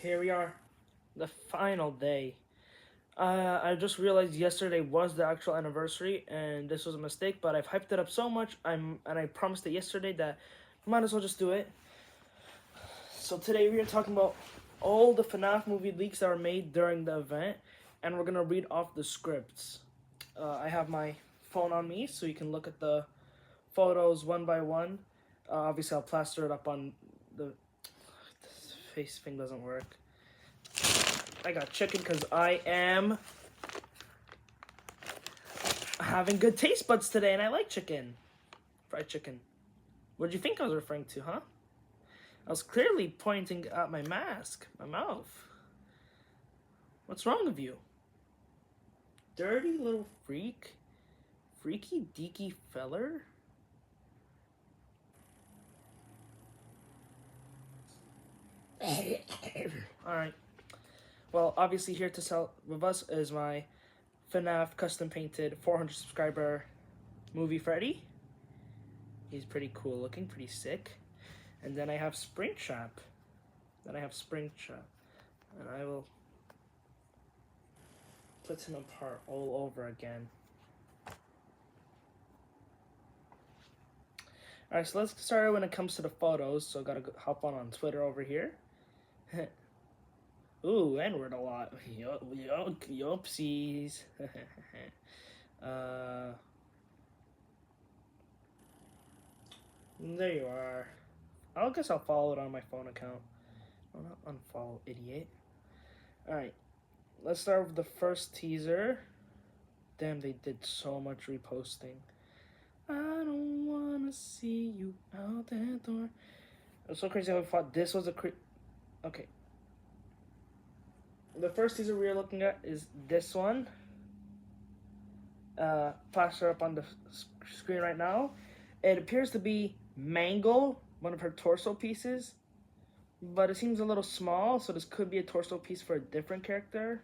Here we are, the final day. I just realized yesterday was the actual anniversary, and this was a mistake. But I've hyped it up so much. I promised it yesterday that might as well just do it. So today we are talking about all the FNAF movie leaks that were made during the event, and we're gonna read off the scripts. I have my phone on me, so you can look at the photos one by one. Obviously, I'll plaster it up on the. This face thing doesn't work. I got chicken because I am having good taste buds today, and I like chicken. Fried chicken. What do you think I was referring to, huh? I was clearly pointing at my mask, my mouth. What's wrong with you? Dirty little freak? Freaky deaky feller? Alright. Well, obviously here to sell with us is my FNAF custom painted 400 subscriber movie Freddy. He's pretty cool looking, pretty sick. And then I have Springtrap. And I will put him apart all over again. Alright, so let's start when it comes to the photos. So I gotta hop on Twitter over here. Ooh, N-word a lot. Yopsies. There you are. I guess I'll follow it on my phone account. Oh, not unfollow, idiot. Alright, let's start with the first teaser. Damn, they did so much reposting. I don't wanna see you out that door. It was so crazy how we thought this was a okay. The first teaser we are looking at is this one. Plaster up on the screen right now. It appears to be Mangle, one of her torso pieces, but it seems a little small, so this could be a torso piece for a different character.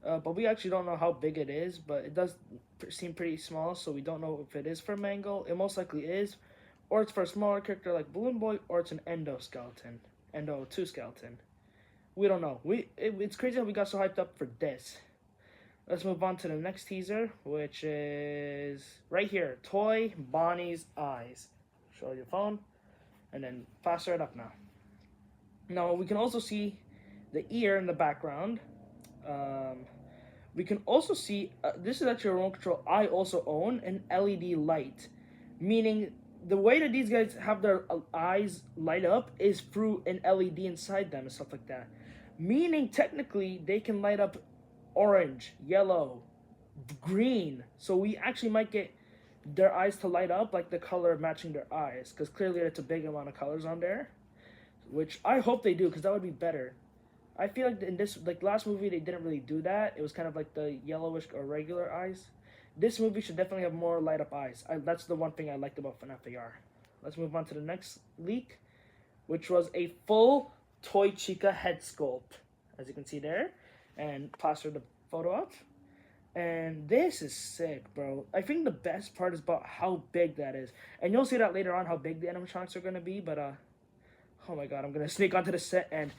But we actually don't know how big it is, but it does seem pretty small, so we don't know if it is for Mangle. It most likely is, or it's for a smaller character like Balloon Boy, or it's an Endo 2 skeleton. We don't know. It's crazy how we got so hyped up for this. Let's move on to the next teaser, which is right here. Toy Bonnie's eyes. Show your phone, and then plaster it up now. Now we can also see the ear in the background. We can also see, this is actually a remote control I also own, an LED light. Meaning, the way that these guys have their eyes light up is through an LED inside them and stuff like that. Meaning, technically, they can light up orange, yellow, green. So we actually might get their eyes to light up like the color matching their eyes. Because clearly it's a big amount of colors on there. Which I hope they do, because that would be better. I feel like in this, like last movie, they didn't really do that. It was kind of like the yellowish or regular eyes. This movie should definitely have more light up eyes. That's the one thing I liked about FNAF AR. Let's move on to the next leak, which was a full Toy Chica head sculpt, as you can see there, and plaster the photo up. And this is sick, bro. I think the best part is about how big that is. And you'll see that later on, how big the animatronics are going to be, but oh my god, I'm going to sneak onto the set and...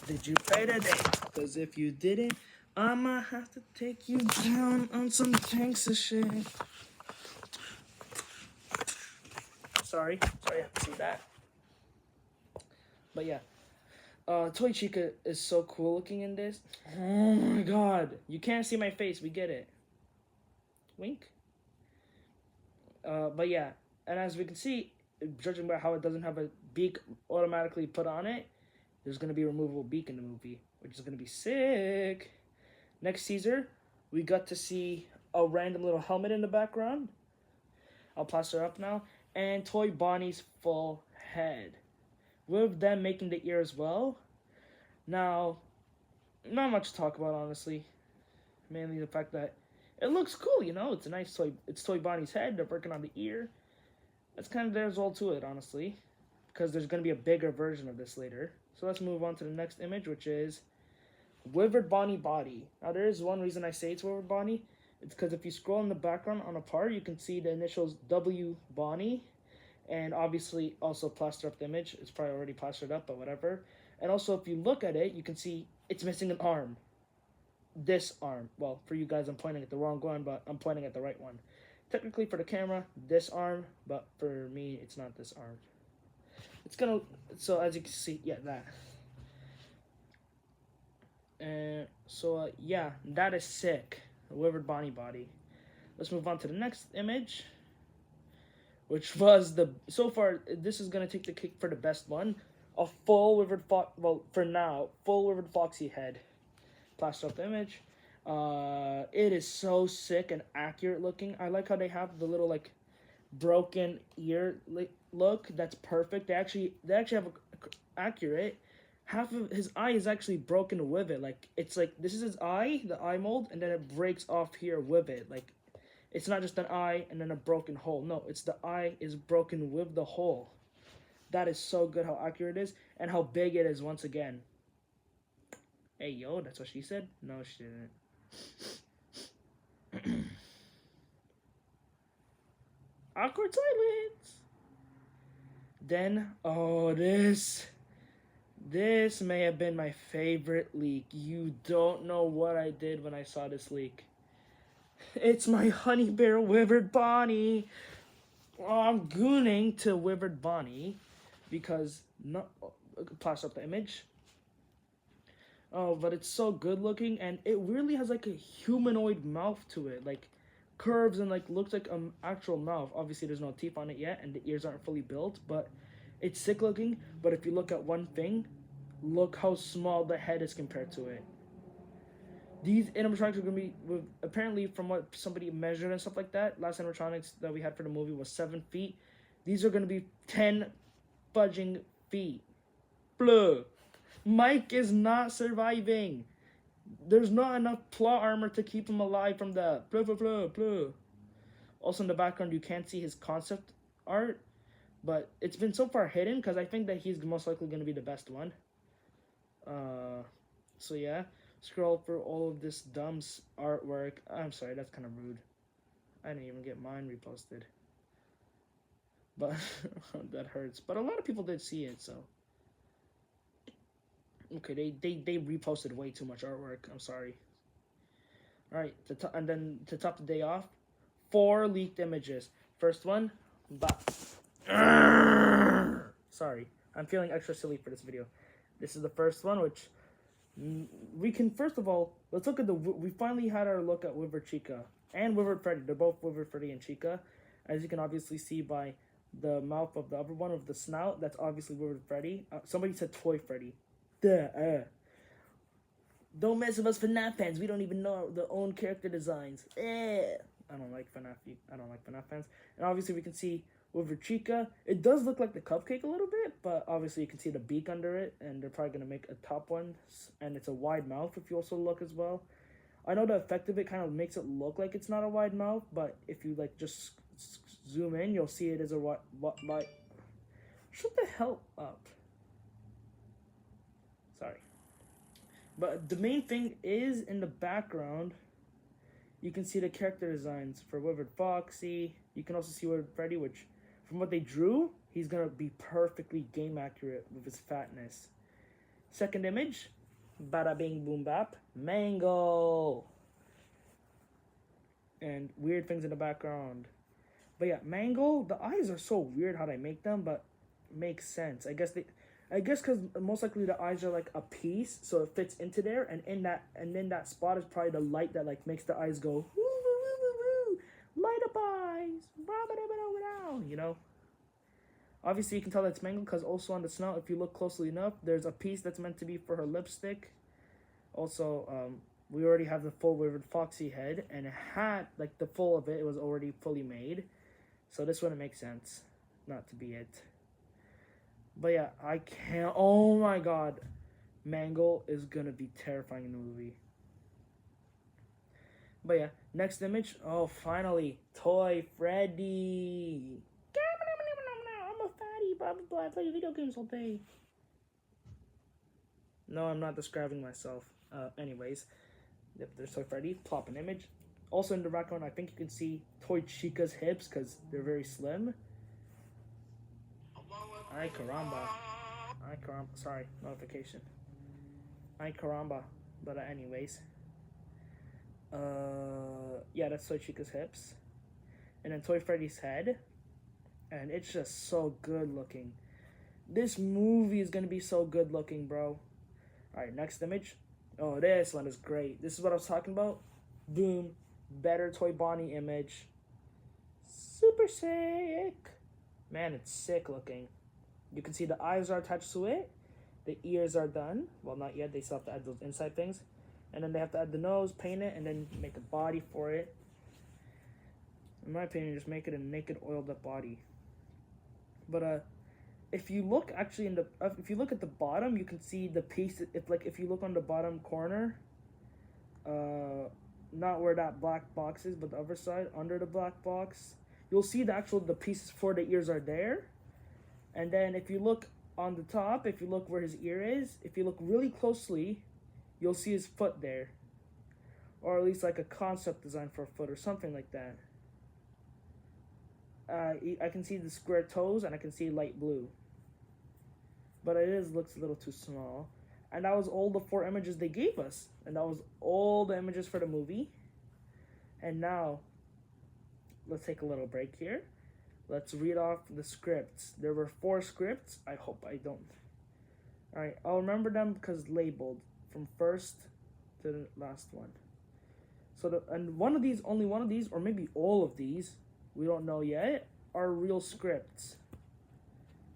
Did you pay today? Because if you didn't, I might have to take you down on some gangsta shit. Sorry, I have to see that. But yeah, Toy Chica is so cool looking in this. Oh my god, you can't see my face, we get it. Wink. But yeah, and as we can see, judging by how it doesn't have a beak automatically put on it, there's going to be a removable beak in the movie, which is going to be sick. Next teaser, we got to see a random little helmet in the background. I'll plaster up now. And Toy Bonnie's full head, with them making the ear as well. Now, not much to talk about, honestly. Mainly the fact that it looks cool, you know? It's a nice toy. It's Toy Bonnie's head. They're working on the ear. That's kind of there's all to it, honestly, because there's going to be a bigger version of this later. So let's move on to the next image, which is Withered Bonnie body. Now, there is one reason I say it's Withered Bonnie. It's because if you scroll in the background on a part, you can see the initials W Bonnie, And obviously also plaster up the image. It's probably already plastered up, but whatever. And also if you look at it, you can see it's missing an arm. This arm. Well, for you guys, I'm pointing at the wrong one, but I'm pointing at the right one. Technically for the camera, this arm, but for me, it's not this arm. It's gonna, so as you can see, yeah, that. And so, yeah, that is sick. A Withered Bonnie body. Let's move on to the next image, which was so far, this is gonna take the cake for the best one. A full Withered Fox, well, for now, full Withered Foxy head. Plaster up the image. It is so sick and accurate looking. I like how they have the little like broken ear look. That's perfect. They actually have accurate. Half of his eye is actually broken with it. Like it's like this is his eye, the eye mold, and then it breaks off here with it. Like it's not just an eye and then a broken hole. No, it's the eye is broken with the hole. That is so good how accurate it is and how big it is once again. Hey, yo, that's what she said? No, she didn't. Awkward silence. Then, oh, this may have been my favorite leak. You don't know what I did when I saw this leak. It's my Honey Bear Withered Bonnie. Oh, I'm gooning to Withered Bonnie because, plaster up the image. Oh, but it's so good looking, and it really has like a humanoid mouth to it, like curves and like looks like an actual mouth. Obviously, there's no teeth on it yet, and the ears aren't fully built, but it's sick looking. But if you look at one thing, look how small the head is compared to it. These animatronics are gonna be apparently from what somebody measured and stuff like that. Last animatronics that we had for the movie was 7 feet. These are gonna be 10 fudging feet. Blue. Mike is not surviving. There's not enough plot armor to keep him alive from that. Blah, blah, blah, blah. Also in the background, you can't see his concept art, but it's been so far hidden because I think that he's most likely going to be the best one. So yeah, scroll for all of this dumb artwork. I'm sorry, that's kind of rude. I didn't even get mine reposted. But that hurts. But a lot of people did see it, so. Okay, they reposted way too much artwork. I'm sorry. All right, and then to top the day off, 4 leaked images. First one, sorry, I'm feeling extra silly for this video. This is the first one, which we can first of all let's look at we finally had our look at Withered Chica and Withered Freddy. They're both Withered Freddy and Chica, as you can obviously see by the mouth of the other one with the snout. That's obviously Withered Freddy. Somebody said Toy Freddy. Don't mess with us FNAF fans. We don't even know their own character designs. I don't like FNAF. I don't like FNAF fans. And obviously we can see Withered Chica. It does look like the cupcake a little bit, but obviously you can see the beak under it, and they're probably gonna make a top one, and it's a wide mouth if you also look as well. I know the effect of it kind of makes it look like it's not a wide mouth, but if you like just zoom in, you'll see it as a wide. Shut the hell up. Sorry. But the main thing is in the background, you can see the character designs for Withered Foxy. You can also see Withered Freddy, which from what they drew, he's going to be perfectly game accurate with his fatness. Second image, bada bing boom bap, Mangle. And weird things in the background. But yeah, Mangle, the eyes are so weird how they make them, but makes sense. I guess because most likely the eyes are like a piece, so it fits into there, and in that spot is probably the light that like makes the eyes go woo woo woo woo woo, light up eyes, you know. Obviously, you can tell that's Mangle because also on the snout, if you look closely enough, there's a piece that's meant to be for her lipstick. Also, we already have the full Withered Foxy head, and it had like the full of it was already fully made, so this wouldn't make sense not to be it. But yeah, I can't. Oh my god. Mangle is gonna be terrifying in the movie. But yeah, next image. Oh, finally. Toy Freddy. I'm a fatty, blah, blah, blah. I play video games all day. No, I'm not describing myself. Anyways. Yep, there's Toy Freddy. Plop an image. Also in the background, I think you can see Toy Chica's hips because they're very slim. Ay caramba. Ay caramba. Sorry, notification. Ay caramba. But anyways. Yeah, that's Toy Chica's hips. And then Toy Freddy's head. And it's just so good looking. This movie is gonna be so good looking, bro. Alright, next image. Oh, this one is great. This is what I was talking about. Boom. Better Toy Bonnie image. Super sick. Man, it's sick looking. You can see the eyes are attached to it. The ears are done. Well, not yet. They still have to add those inside things. And then they have to add the nose, paint it, and then make a body for it. In my opinion, just make it a naked, oiled up body. But if you look actually if you look at the bottom, you can see the piece. If you look on the bottom corner, not where that black box is, but the other side under the black box, you'll see the pieces for the ears are there. And then if you look on the top, if you look where his ear is, if you look really closely, you'll see his foot there. Or at least like a concept design for a foot or something like that. I can see the square toes and I can see light blue. But it looks a little too small. And that was all the 4 images they gave us. And that was all the images for the movie. And now, let's take a little break here. Let's read off the scripts. There were 4 scripts. I hope I don't. Alright, I'll remember them because labeled from first to the last one. So only one of these, or maybe all of these, we don't know yet, are real scripts.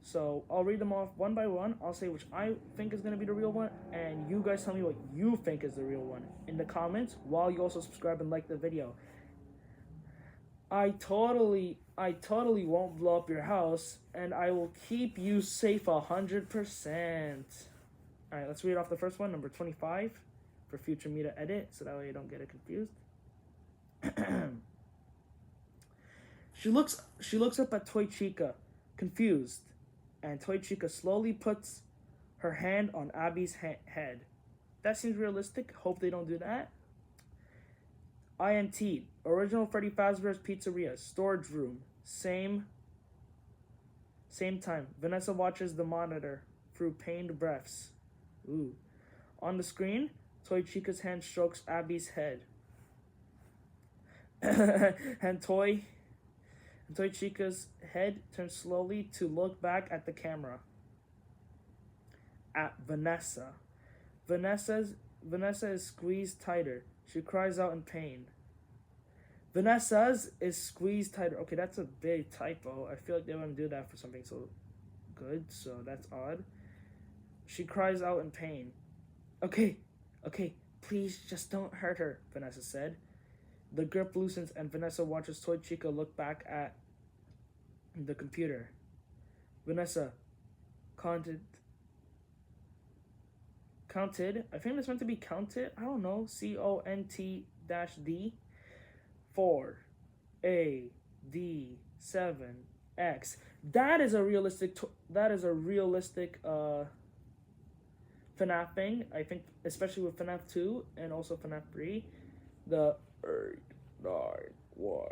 So I'll read them off one by one. I'll say which I think is going to be the real one, and you guys tell me what you think is the real one in the comments, while you also subscribe and like the video. I totally won't blow up your house, and I will keep you safe 100%. Alright, let's read off the first one, number 25, for future me to edit, so that way you don't get it confused. She looks up at Toy Chica, confused, and Toy Chica slowly puts her hand on Abby's head. That seems realistic. Hope they don't do that. INT, original Freddy Fazbear's Pizzeria, storage room, same time. Vanessa watches the monitor through pained breaths. Ooh. On the screen, Toy Chica's hand strokes Abby's head. and Toy Chica's head turns slowly to look back at the camera. At Vanessa. Vanessa is squeezed tighter. She cries out in pain. Vanessa's is squeezed tighter. Okay, that's a big typo. I feel like they wouldn't do that for something so good, so that's odd. She cries out in pain. Okay, please just don't hurt her, Vanessa said. The grip loosens and Vanessa watches Toy Chica look back at the computer. Vanessa counted. I think it's meant to be counted. I don't know. CONT-D 4 A D 7 X. That is a realistic FNAF thing. I think especially with FNAF 2 and also FNAF 3. The 8, 9, 1,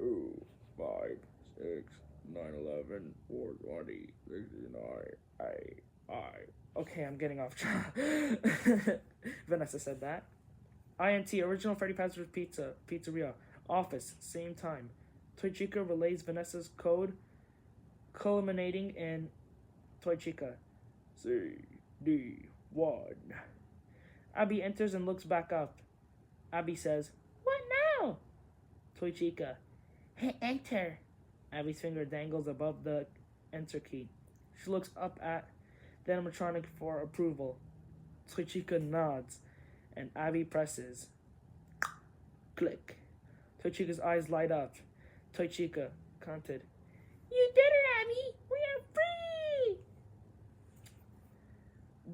2, 5, 6, 9, 11, 4, 20, 69, 8. Okay, I'm getting off track. Vanessa said that. INT, original Freddy Fazbear's Pizzeria, office, same time. Toy Chica relays Vanessa's code, culminating in Toy Chica. CD1. Abby enters and looks back up. Abby says, "What now?" Toy Chica, "Hit enter." Abby's finger dangles above the enter key. She looks up at the animatronic for approval. Toy Chica nods, and Abby presses. Click. Toy Chica's eyes light up. Toy Chica counted. "You did it, Abby! We are free!"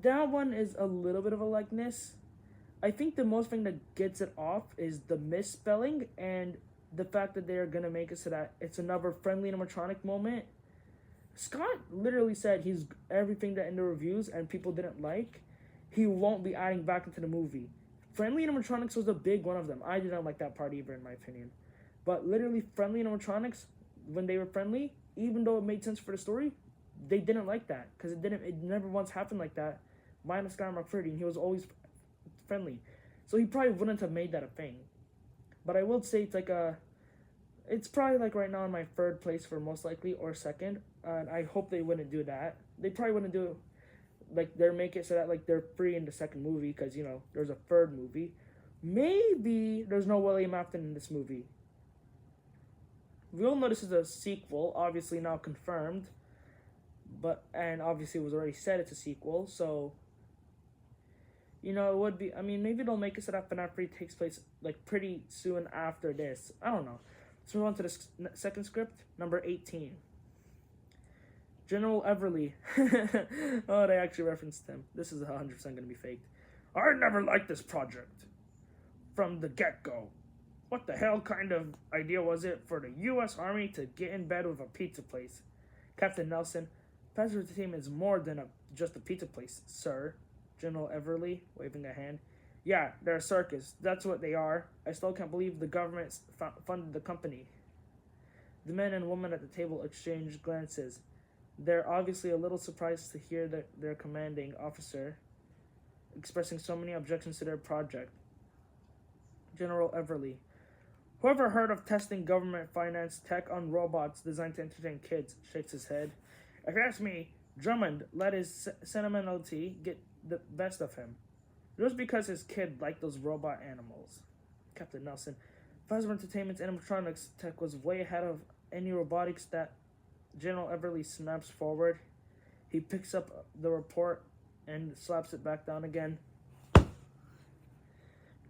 That one is a little bit of a likeness. I think the most thing that gets it off is the misspelling and the fact that they're going to make it so that it's another friendly animatronic moment. Scott literally said he's everything that in the reviews and people didn't like, he won't be adding back into the movie. Friendly animatronics was a big one of them. I didn't like that part either, in my opinion. But literally, friendly animatronics, when they were friendly, even though it made sense for the story, they didn't like that because it never once happened like that. Minus Guy McFreddy, and he was always friendly, so he probably wouldn't have made that a thing. But I will say it's probably like right now in my third place for most likely or second, and I hope they wouldn't do that. They probably wouldn't do like they're make it so that like they're free in the second movie because there's a third movie. Maybe there's no William Afton in this movie. We all know this is a sequel, obviously now confirmed, and obviously it was already said it's a sequel, so it would be. I mean, maybe they'll make it so that FNAF 3 takes place like pretty soon after this. I don't know. Let's move on to the second script, number 18. General Everly. Oh, they actually referenced him. This is 100% going to be faked. I never liked this project from the get-go. What the hell kind of idea was it for the U.S. Army to get in bed with a pizza place? Captain Nelson, Pastor Team is more than just a pizza place, sir. General Everly, waving a hand. Yeah, they're a circus. That's what they are. I still can't believe the government funded the company. The men and women at the table exchanged glances. They're obviously a little surprised to hear that their commanding officer expressing so many objections to their project. General Everly. Whoever heard of testing government-financed tech on robots designed to entertain kids? Shakes his head. If you ask me, Drummond let his sentimentality get the best of him. Just because his kid liked those robot animals. Captain Nelson. Phasma Entertainment's animatronics tech was way ahead of any robotics that General Everly snaps forward. He picks up the report and slaps it back down again.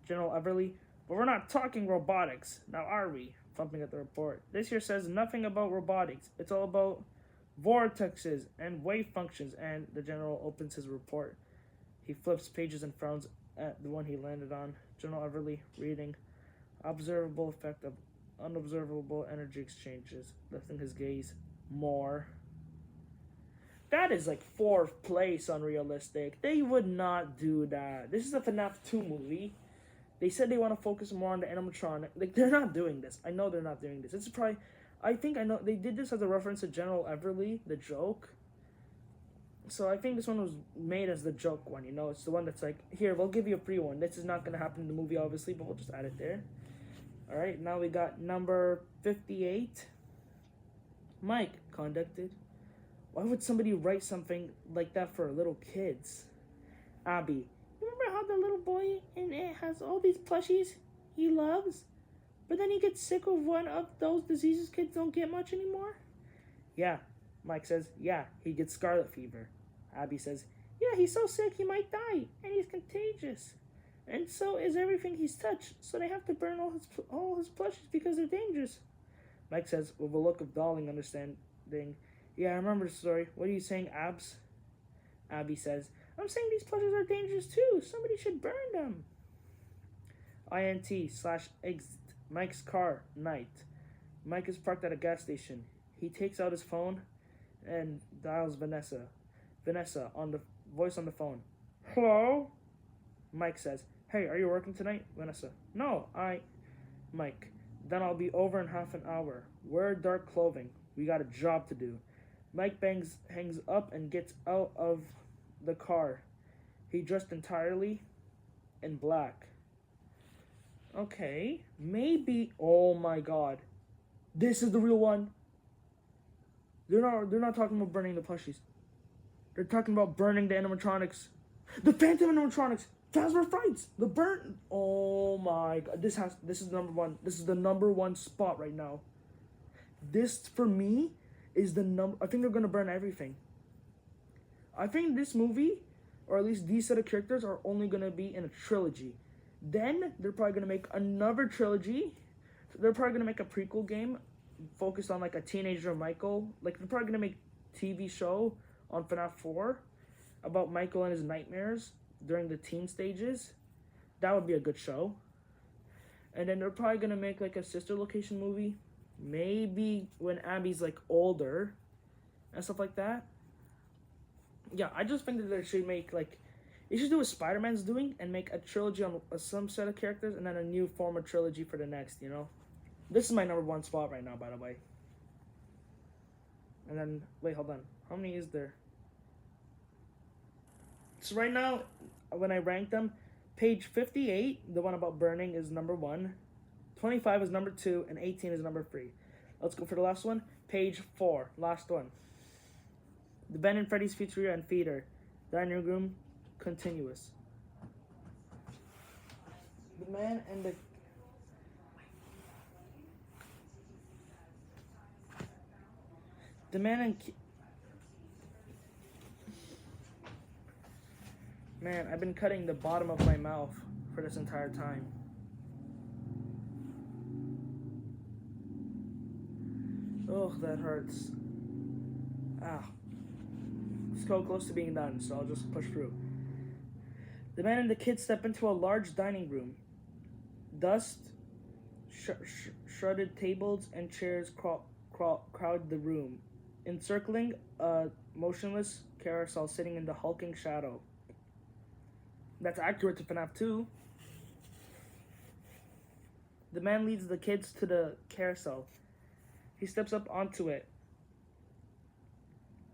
General Everly. But we're not talking robotics, now are we? Thumping at the report. This here says nothing about robotics. It's all about vortexes and wave functions. And the general opens his report. He flips pages and frowns at the one he landed on. General Everly, reading. Observable effect of unobservable energy exchanges. Lifting his gaze. More. That is like fourth place unrealistic. They would not do that. This is a FNAF 2 movie. They said they want to focus more on the animatronic. Like, they're not doing this. I know they're not doing this. It's probably... I think I know... They did this as a reference to General Everly, the joke. So I think this one was made as the joke one, It's the one that's like, here, we'll give you a free one. This is not going to happen in the movie, obviously, but we'll just add it there. Alright, now we got number 58. Mike conducted. Why would somebody write something like that for little kids? Abby. Remember how the little boy in it has all these plushies he loves? But then he gets sick of one of those diseases kids don't get much anymore? Yeah. Mike says, yeah, he gets scarlet fever. Abby says, yeah, he's so sick he might die, and he's contagious. And so is everything he's touched, so they have to burn all his plushies because they're dangerous. Mike says, with a look of dawning understanding, yeah, I remember the story. What are you saying, Abs? Abby says, I'm saying these plushies are dangerous too. Somebody should burn them. INT/exit. Mike's car, night. Mike is parked at a gas station. He takes out his phone and dials Vanessa. Vanessa, on the voice on the phone. Hello? Mike says, hey, are you working tonight? Vanessa, no, Mike, then I'll be over in half an hour. Wear dark clothing. We got a job to do. Mike hangs up and gets out of the car. He dressed entirely in black. Okay, maybe. Oh my God, this is the real one. They're not talking about burning the plushies. They're talking about burning the animatronics, the Phantom animatronics, Phasma Frights, the burn. Oh my God, this is number one. This is the number one spot right now. This for me is the number. I think they're gonna burn everything. I think this movie, or at least these set of characters, are only going to be in a trilogy. Then they're probably going to make another trilogy. They're probably going to make a prequel game focused on like a teenager Michael. Like they're probably going to make a TV show on FNAF 4 about Michael and his nightmares during the teen stages. That would be a good show. And then they're probably going to make like a sister location movie. Maybe when Abby's like older and stuff like that. Yeah, I just think that they should make, like, you should do what Spider-Man's doing and make a trilogy on some set of characters and then a new form of trilogy for the next, This is my number one spot right now, by the way. And then, wait, hold on. How many is there? So right now, when I rank them, page 58, the one about burning, is number 1. 25 is number 2, and 18 is number 3. Let's go for the last one. Page 4, last one. The Ben and Freddys Pizzeria and Feeder. Dining room, continuous. The man and the... The man and... Man, I've been cutting the bottom of my mouth for this entire time. Oh, that hurts. Ah. It's so close to being done, so I'll just push through. The man and the kid step into a large dining room. Dust, shredded tables, and chairs crowd the room, encircling a motionless carousel sitting in the hulking shadow. That's accurate to FNAF 2. The man leads the kids to the carousel. He steps up onto it,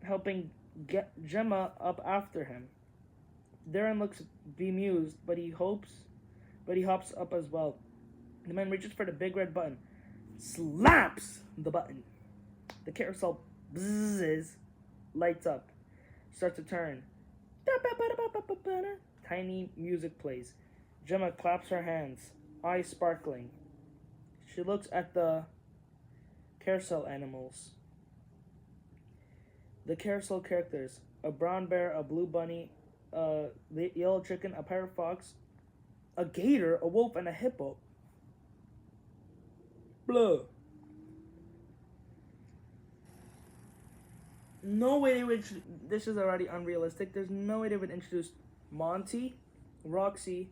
helping get Gemma up after him. Darren looks bemused, but he hops up as well. The man reaches for the big red button, slaps the button. The carousel bzzz, lights up, starts to turn. Tiny music plays. Gemma claps her hands, eyes sparkling. She looks at the carousel animals. The carousel characters: a brown bear, a blue bunny, a yellow chicken, a pirate fox, a gator, a wolf, and a hippo. Blah. No way they would. This is already unrealistic. There's no way they would introduce Monty, Roxy,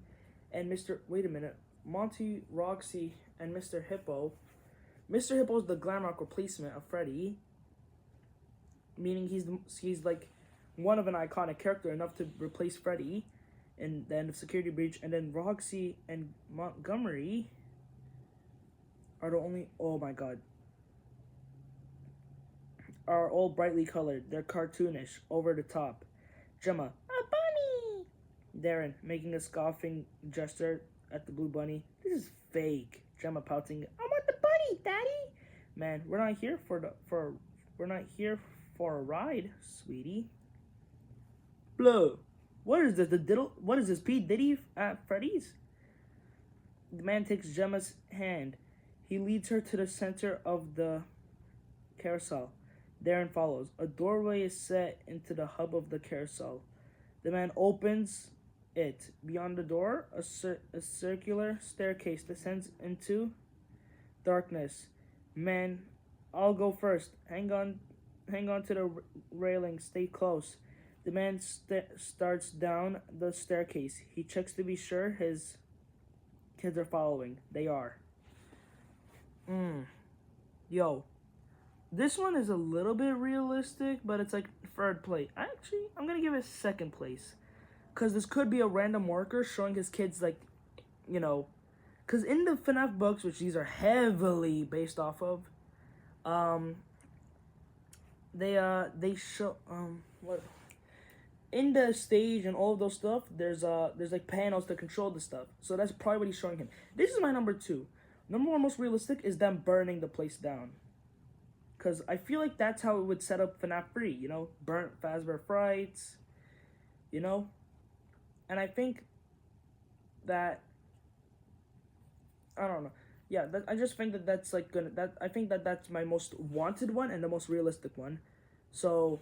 and Mr. Wait a minute. Monty, Roxy, and Mr. Hippo. Mr. Hippo is the glam rock replacement of Freddy, meaning he's like one of an iconic character enough to replace Freddy in the end of Security Breach. And then Roxy and Montgomery are the only. Oh my god. Are all brightly colored. They're cartoonish, over the top. Gemma, a bunny! Darren, making a scoffing gesture at the blue bunny. This is fake. Gemma pouting, I want the bunny, Daddy! Man, we're not here for a ride, sweetie. Blue. What is this? What is this? P. Diddy at Freddy's? The man takes Gemma's hand. He leads her to the center of the carousel. Darren follows. A doorway is set into the hub of the carousel. The man opens it. Beyond the door, a circular staircase descends into darkness. Man, I'll go first. Hang on to the railing. Stay close. The man starts down the staircase. He checks to be sure his kids are following. They are. Yo. This one is a little bit realistic, but it's like third place. I'm going to give it second place. Because this could be a random worker showing his kids, like, you know. Because in the FNAF books, which these are heavily based off of, they show, what? In the stage and all of those stuff, there's like panels to control the stuff. So that's probably what he's showing him. This is my number 2. Number 1 most realistic is them burning the place down. Because I feel like that's how it would set up FNAF 3, you know? Burnt Fazbear Frights, you know? And I think that, I don't know. Yeah, I just think that that's like I think that that's my most wanted one and the most realistic one. So,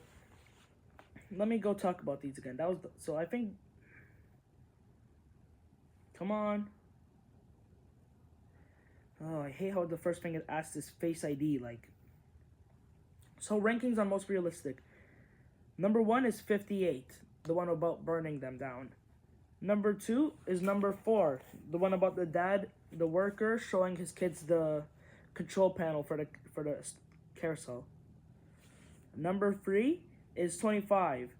let me go talk about these again. So I think, come on. Oh, I hate how the first thing it asks is Face ID, like. So rankings on most realistic. Number 1 is 58, the one about burning them down. Number 2 is number 4, the one about the dad, the worker, showing his kids the control panel for the carousel. Number 3 is 25,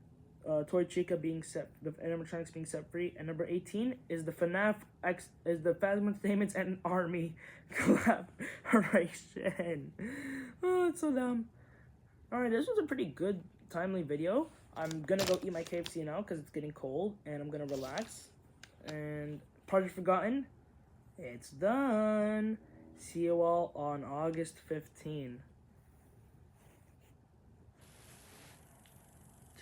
Toy Chica being set, the animatronics being set free, and number 18 is the FNAF is the Phasm Entertainment's and Army collaboration. Oh, it's so dumb. Alright, this was a pretty good, timely video. I'm gonna go eat my KFC now because it's getting cold, and I'm gonna relax. And Project Forgotten, it's done. See you all on August 15.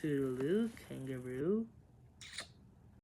Toodaloo, kangaroo.